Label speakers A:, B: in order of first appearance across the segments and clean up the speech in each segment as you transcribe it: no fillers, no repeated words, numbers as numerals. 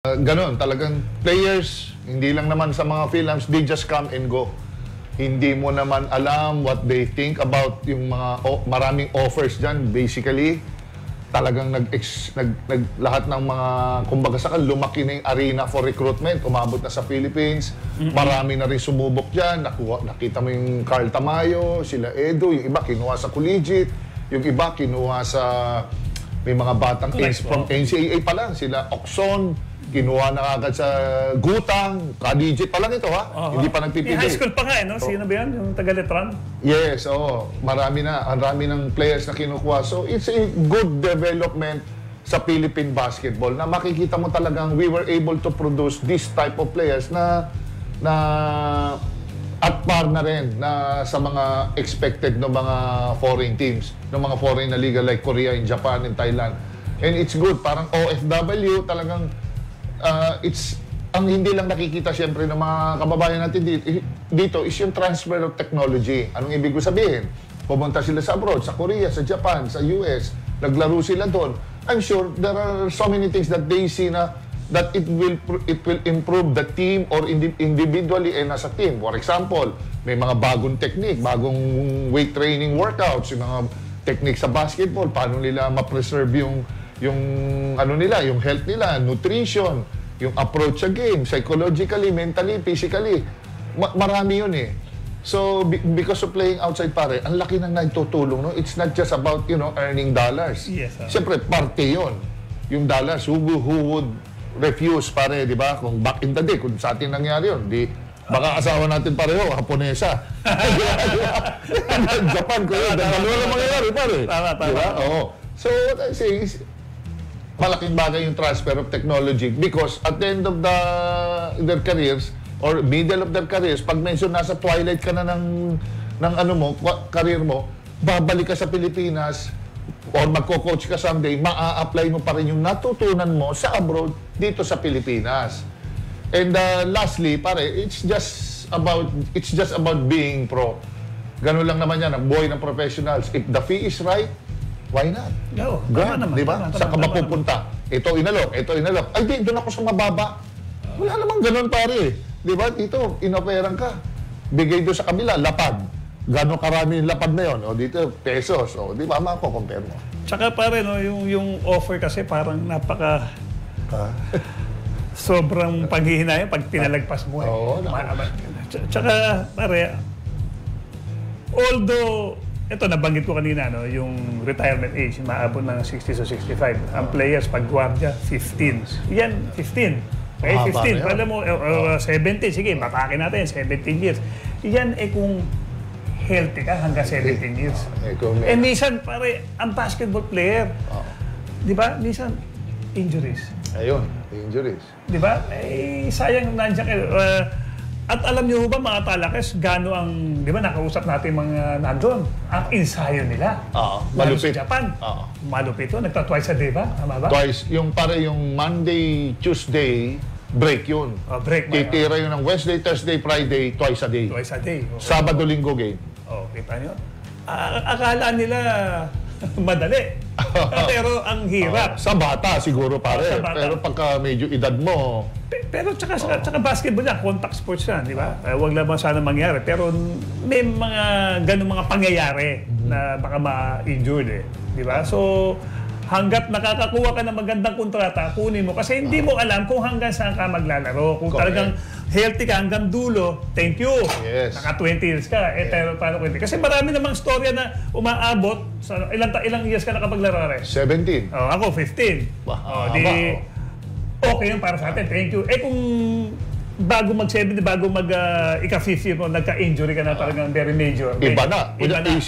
A: Ganon, talagang players, hindi lang naman sa mga films, they just come and go. Hindi mo naman alam what they think about yung mga maraming offers dyan. Basically, talagang lahat ng mga, kumbaga sa lumaki na yung arena for recruitment, umabot na sa Philippines. Marami na rin sumubok dyan. Nakita mo yung Carl Tamayo, sila Edo, yung iba kinuha sa collegiate, yung iba kinuha sa, may mga batang from NCAA pa lang, sila Oxon, kinuha na agad sa Gutang, collegiate pa lang ito ha, hindi pa nagpipigil.
B: High school pa nga no? Sino ba yan? Yung taga-Letran?
A: Yes, oo. Marami na, ang dami ng players na kinukuha. So it's a good development sa Philippine basketball na makikita mo talagang we were able to produce this type of players na at par na rin na sa mga expected ng mga foreign teams, ng mga foreign na liga like Korea, and Japan, and Thailand. And it's good, parang OFW talagang it's ang hindi lang nakikita siyempre ng mga kababayan natin dito is yung transfer of technology. Anong ibig ko sabihin? Pumunta sila sa abroad, sa Korea, sa Japan, sa US, naglaro sila doon. I'm sure there are so many things that they see na that it will improve the team or individually and as a team. For example, may mga bagong technique, bagong weight training workouts, yung mga technique sa basketball, paano nila ma-preserve yung ano nila, yung health nila, nutrition, yung approach sa game, psychologically, mentally, physically. Marami yun eh. So, because of playing outside pare, ang laki nang nagtutulong, no? It's not just about, earning dollars.
B: Yes,
A: siyempre, parte yun. Yung dollars, who would refuse pare, di ba? Kung back in the day, kung sa atin nangyari yun, baka asawa natin pareho, Haponesa. Japan ko yun. Dalawa lang mangyayari pare.
B: Tama.
A: Diba? Oo. So, what I'm saying is, malaking bagay yung transfer of technology because at the end of their careers or middle of their careers, pag mention nasa twilight ka na ng ano mo, career mo, babalik ka sa Pilipinas or magko-coach ka someday, maa-apply mo pa rin yung natutunan mo sa abroad dito sa Pilipinas. And lastly, pare, it's just about being pro. Ganun lang naman yan, ang buhay ng professionals. If the fee is right, why not?
B: No,
A: di ba? Saan ka mapupunta? Ito inalok. Ay, di, doon ako sa mababa. Wala namang ganun, pare. Di ba? Dito, inoperang ka. Bigay doon sa kabila, lapad. Gano'ng karami yung lapad na yun? O dito, pesos. O, di ba? Mako-compare mo.
B: Tsaka pare, no, yung offer kasi parang napaka... sobrang paghihinayang pag pinalagpas mo eh.
A: Oo.
B: Tsaka pare, although... Ito, nabanggit ko kanina, no, yung retirement age, maabot ng 60 o 65. Ang players, pag guardia, 15. Yan, 15. Okay, 15. Pala mo, 17. Sige, matakin natin, 17 years. Yan, kung healthy ka hanggang 17 years. Minsan, pare, ang basketball player, di ba, minsan, injuries.
A: Ayun, injuries.
B: Di ba? Sayang nandiyan kayo. At alam niyo ba mga talakes, gano ang, di ba, nakausap natin mga nandun, ang ensayo nila.
A: Malupit.
B: Sa Japan. Malupit to. Nagta-twice a day ba? Tama ba?
A: Twice. Yung Monday, Tuesday, break yun.
B: Break.
A: Titira yun ng Wednesday, Thursday, Friday, twice a day.
B: Twice a day. Okay.
A: Sabado, Linggo game.
B: Kita nyo? Akala nila madali. Pero ang hirap.
A: Sa bata siguro pare. Pero pagka medyo edad mo...
B: Pero tsaka basketball yan, contact sports yan, di ba? Huwag naman sana mangyari. Pero may mga ganung mga pangyayari na baka ma-injured eh. Di ba? So, hanggat nakakakuha ka ng magandang kontrata, kunin mo. Kasi hindi mo alam kung hanggang saan ka maglalaro. Kung talagang healthy ka hanggang dulo, thank you.
A: Yes.
B: Naka 20 years ka. Pero paano 20? Kasi marami namang storya na umaabot. Sa ilang years ka nakapaglaro rin?
A: 17.
B: Ako, 15. Okay yun para sa atin. Thank you. Kung bago mag-70, bago ika-50 mo, nagka-injury ka na talagang very major.
A: Iba na.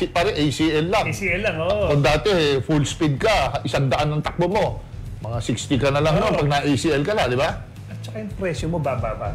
A: Pare, ACL lang.
B: ACL lang, oo.
A: Kung dati, full speed ka, 100 ng takbo mo. Mga 60 ka na lang pag na-ACL ka na, di ba?
B: At saka yung presyo mo, bababa.